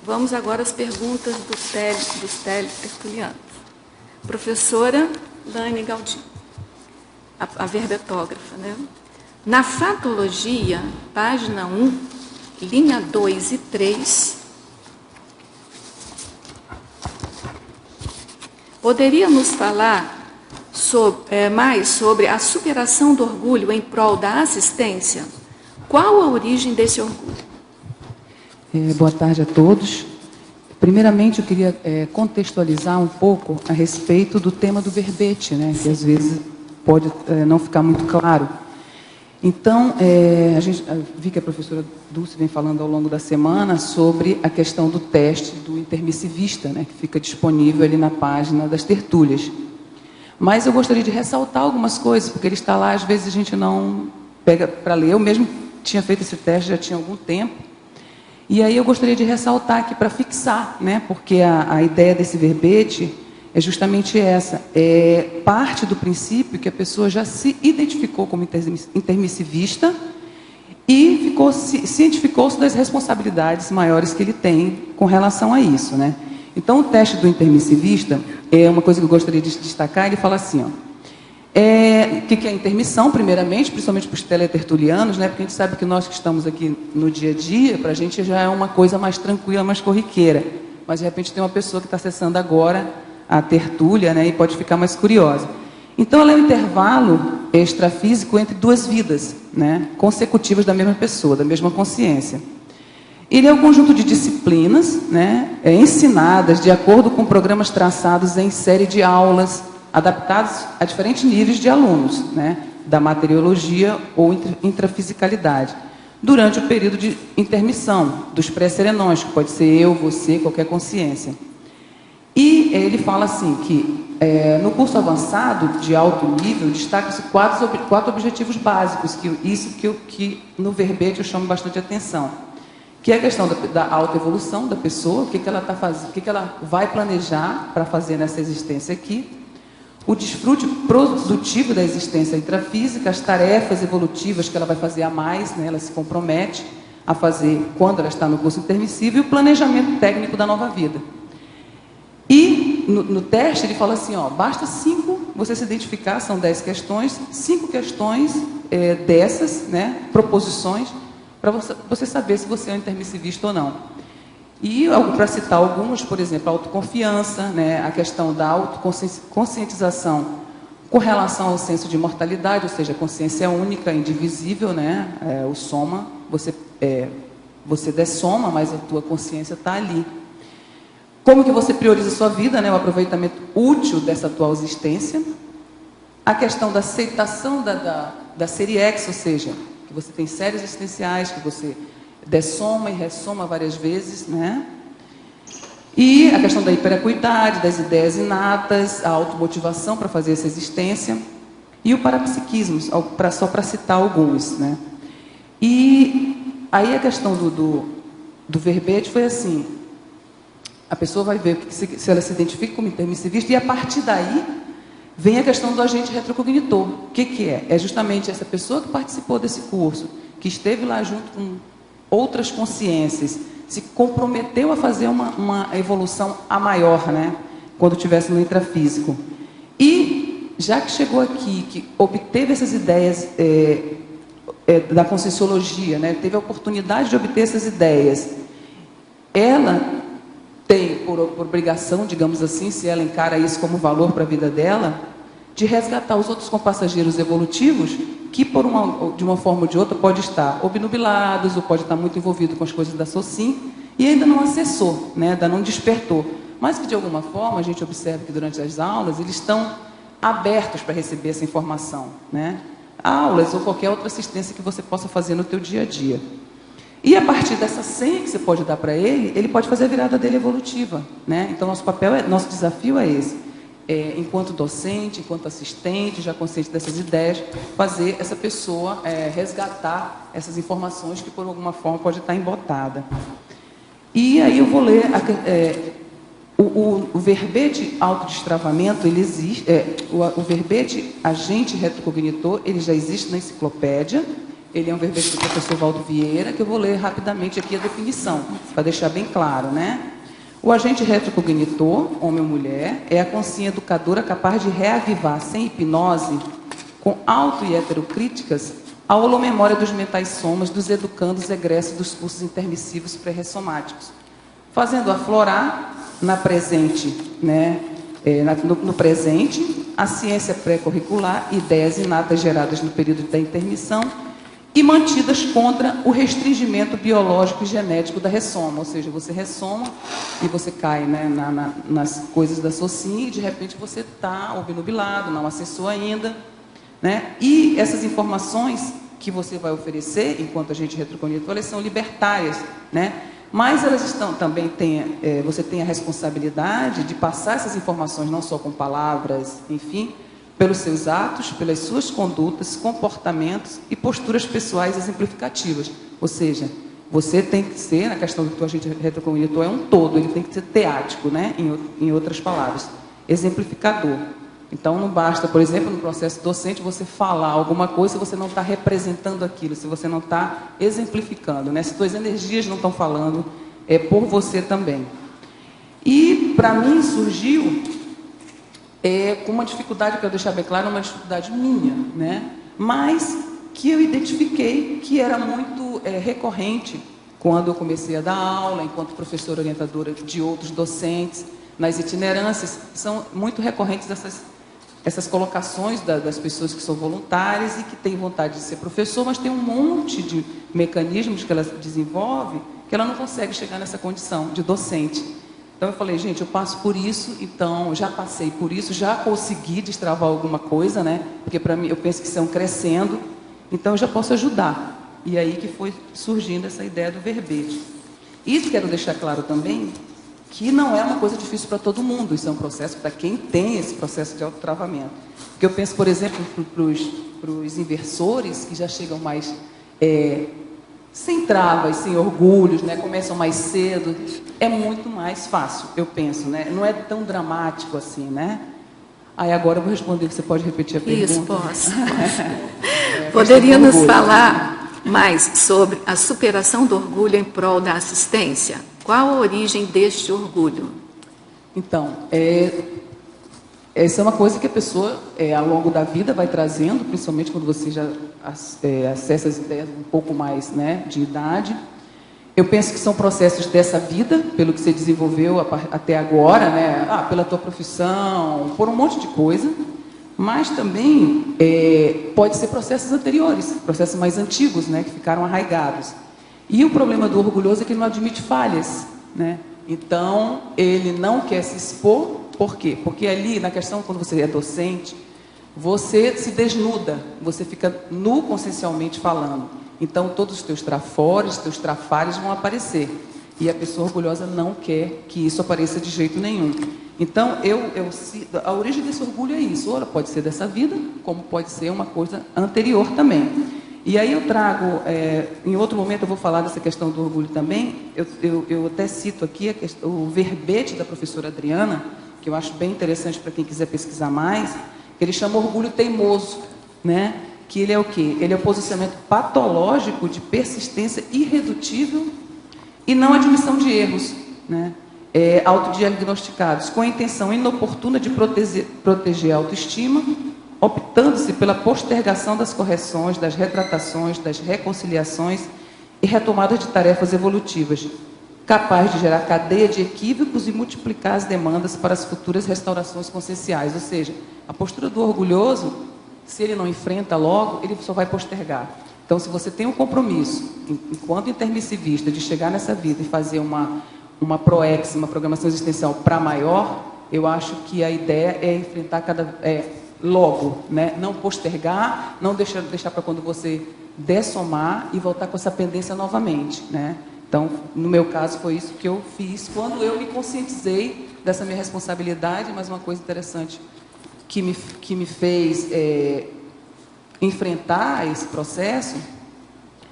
Vamos agora às perguntas dos teletertulianos. Professora Lane Galdino, a verbetógrafa, né? Na fatologia, página 1, linha 2 e 3, poderia nos falar mais sobre a superação do orgulho em prol da assistência? Qual a origem desse orgulho? Boa tarde a todos. Primeiramente, eu queria contextualizar um pouco a respeito do tema do verbete, né, que às vezes pode não ficar muito claro. Então, vi que a professora Dulce vem falando ao longo da semana sobre a questão do teste do intermissivista, né, que fica disponível ali na página das tertúlias. Mas eu gostaria de ressaltar algumas coisas, porque ele está lá, às vezes a gente não pega para ler. Eu mesmo tinha feito esse teste, já tinha algum tempo. E aí eu gostaria de ressaltar aqui para fixar, né, porque a ideia desse verbete é justamente essa. Parte do princípio que a pessoa já se identificou como intermissivista e cientificou-se das responsabilidades maiores que ele tem com relação a isso, né? Então, o teste do intermissivista é uma coisa que eu gostaria de destacar. Ele fala assim, ó, o que é intermissão, primeiramente, principalmente para os teletertulianos, né? Porque a gente sabe que nós que estamos aqui no dia a dia, para a gente já é uma coisa mais tranquila, mais corriqueira. Mas, de repente, tem uma pessoa que está acessando agora a tertúlia, né? E pode ficar mais curiosa. Então, ela é um intervalo extrafísico entre duas vidas, né? Consecutivas da mesma pessoa, da mesma consciência. Ele é um conjunto de disciplinas, né? Ensinadas de acordo com programas traçados em série de aulas, adaptados a diferentes níveis de alunos, né, da materiologia ou intrafisicalidade, durante o período de intermissão, dos pré-serenões, que pode ser eu, você, qualquer consciência. E ele fala assim que, no curso avançado, de alto nível, destacam-se quatro objetivos básicos, que no verbete eu chamo bastante atenção, que é a questão da autoevolução da pessoa, o que ela está fazendo, o que ela vai planejar para fazer nessa existência aqui, o desfrute produtivo da existência intrafísica, as tarefas evolutivas que ela vai fazer a mais, né, ela se compromete a fazer quando ela está no curso intermissivo, e o planejamento técnico da nova vida. E no teste ele fala assim, ó, basta 5, você se identificar, são 10 questões, 5 questões dessas, né, proposições, para você saber se você é um intermissivista ou não. E, para citar algumas, por exemplo, a autoconfiança, né, a questão da autoconscientização com relação ao senso de imortalidade, ou seja, a consciência única, indivisível, né, o soma, você dessoma, mas a tua consciência está ali. Como que você prioriza a sua vida, né, o aproveitamento útil dessa atual existência. A questão da aceitação da série X, ou seja, que você tem séries existenciais, que você dessoma e ressoma várias vezes, né? E a questão da hiperacuidade, das ideias inatas, a automotivação para fazer essa existência, e o parapsiquismo, só para citar alguns, né? E aí a questão do verbete foi assim, a pessoa vai ver se ela se identifica como intermissivista, e a partir daí vem a questão do agente retrocognitor. O que é? É justamente essa pessoa que participou desse curso, que esteve lá junto com outras consciências, se comprometeu a fazer uma evolução a maior, né, quando estivesse no intrafísico. E, já que chegou aqui, que obteve essas ideias da conscienciologia, né, teve a oportunidade de obter essas ideias, ela tem por obrigação, digamos assim, se ela encara isso como valor para a vida dela, de resgatar os outros compassageiros evolutivos que, de uma forma ou de outra, pode estar obnubilados ou pode estar muito envolvido com as coisas da SOCIM e ainda não acessou, né, ainda não despertou. Mas que, de alguma forma, a gente observa que durante as aulas eles estão abertos para receber essa informação, né? Aulas ou qualquer outra assistência que você possa fazer no teu dia a dia. E a partir dessa senha que você pode dar para ele pode fazer a virada dele evolutiva, né? Então, nosso desafio é esse. Enquanto docente, enquanto assistente, já consciente dessas ideias, fazer essa pessoa resgatar essas informações que, por alguma forma, pode estar embotada. E aí eu vou ler o verbete autodestravamento, ele existe, o verbete agente retrocognitor, ele já existe na enciclopédia, ele é um verbete do professor Valdo Vieira, que eu vou ler rapidamente aqui a definição, para deixar bem claro, né? O agente retrocognitor, homem ou mulher, é a consciência educadora capaz de reavivar, sem hipnose, com auto- e heterocríticas, a holomemória dos mentais somas dos educandos egressos dos cursos intermissivos pré-ressomáticos, fazendo aflorar na presente, né, no presente, a ciência pré-curricular, ideias inatas geradas no período da intermissão e mantidas contra o restringimento biológico e genético da ressoma, ou seja, você ressoma e você cai, né, nas coisas da socinha e de repente você está obnubilado, não acessou ainda, né? E essas informações que você vai oferecer, enquanto agente retrocognitor, elas são libertárias, né? Mas elas estão também você tem a responsabilidade de passar essas informações não só com palavras, enfim, pelos seus atos, pelas suas condutas, comportamentos e posturas pessoais exemplificativas. Ou seja, você tem que ser, na questão do agente retrocognitor, é um todo, ele tem que ser teático, né? Em outras palavras, exemplificador. Então, não basta, por exemplo, no processo docente, você falar alguma coisa se você não está representando aquilo, se você não está exemplificando, né? Se suas energias não estão falando, é por você também. E, para mim, surgiu com uma dificuldade, que eu deixar bem claro, uma dificuldade minha, né? Mas que eu identifiquei que era muito recorrente quando eu comecei a dar aula, enquanto professora orientadora de outros docentes, nas itinerâncias, são muito recorrentes essas colocações das pessoas que são voluntárias e que têm vontade de ser professor, mas tem um monte de mecanismos que elas desenvolvem que ela não consegue chegar nessa condição de docente. Então eu falei, gente, eu passo por isso, então já passei por isso, já consegui destravar alguma coisa, né? Porque para mim eu penso que são crescendo, então eu já posso ajudar. E aí que foi surgindo essa ideia do verbete. E quero deixar claro também que não é uma coisa difícil para todo mundo, isso é um processo para quem tem esse processo de autotravamento. Porque eu penso, por exemplo, para os inversores que já chegam mais sem travas, sem orgulhos, né? Começam mais cedo, é muito mais fácil, eu penso, né? Não é tão dramático assim, né? Aí agora eu vou responder, você pode repetir a pergunta? Isso, posso. Poderia nos falar mais sobre a superação do orgulho em prol da assistência? Qual a origem deste orgulho? Então, essa é uma coisa que a pessoa, ao longo da vida, vai trazendo, principalmente quando você já acessa as ideias um pouco mais, né, de idade. Eu penso que são processos dessa vida, pelo que você desenvolveu até agora, né, pela tua profissão, por um monte de coisa, mas também pode ser processos anteriores, processos mais antigos, né, que ficaram arraigados. E o problema do orgulhoso é que ele não admite falhas, né? Então, ele não quer se expor, por quê? Porque ali, na questão, quando você é docente, você se desnuda, você fica nu consciencialmente falando. Então, todos os teus trafores, teus trafalhos vão aparecer. E a pessoa orgulhosa não quer que isso apareça de jeito nenhum. Então, a origem desse orgulho é isso. Ou ela pode ser dessa vida, como pode ser uma coisa anterior também. E aí eu trago, em outro momento eu vou falar dessa questão do orgulho também, eu até cito aqui o verbete da professora Adriana, que eu acho bem interessante para quem quiser pesquisar mais, que ele chama orgulho teimoso, né? Que ele é o quê? Ele é o posicionamento patológico de persistência irredutível e não admissão de erros, né? Autodiagnosticados, com a intenção inoportuna de proteger a autoestima, optando-se pela postergação das correções, das retratações, das reconciliações e retomadas de tarefas evolutivas, capaz de gerar cadeia de equívocos e multiplicar as demandas para as futuras restaurações conscienciais. Ou seja, a postura do orgulhoso, se ele não enfrenta logo, ele só vai postergar. Então, se você tem um compromisso, enquanto intermissivista, de chegar nessa vida e fazer uma PROEX, uma programação existencial para maior, eu acho que a ideia é enfrentar logo, né? Não postergar, não deixar para quando você dessomar e voltar com essa pendência novamente, né? Então, no meu caso, foi isso que eu fiz quando eu me conscientizei dessa minha responsabilidade. Mas uma coisa interessante que me fez enfrentar esse processo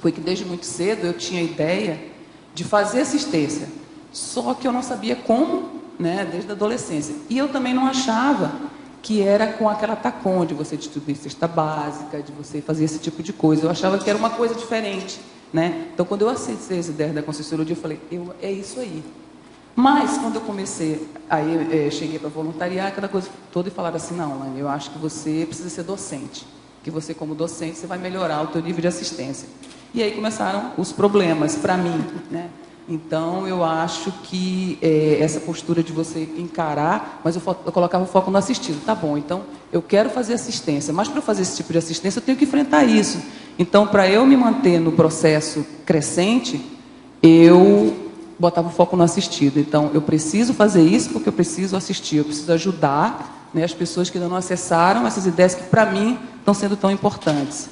foi que desde muito cedo eu tinha a ideia de fazer assistência, só que eu não sabia como, né? Desde a adolescência. E eu também não achava que era com aquela TACOM, de você distribuir cesta básica, de você fazer esse tipo de coisa. Eu achava que era uma coisa diferente, né? Então, quando eu acessei essa ideia da Conscienciologia, eu falei, é isso aí. Mas, quando eu comecei, aí cheguei para voluntariar, aquela coisa toda, e falaram assim, não, Laine, eu acho que você precisa ser docente, que você, como docente, você vai melhorar o teu nível de assistência. E aí começaram os problemas para mim, né? Então, eu acho que essa postura de você encarar, mas eu colocava o foco no assistido. Tá bom, então, eu quero fazer assistência, mas para fazer esse tipo de assistência, eu tenho que enfrentar isso. Então, para eu me manter no processo crescente, eu botava o foco no assistido. Então, eu preciso fazer isso porque eu preciso assistir, eu preciso ajudar, né, as pessoas que ainda não acessaram essas ideias que, para mim, estão sendo tão importantes.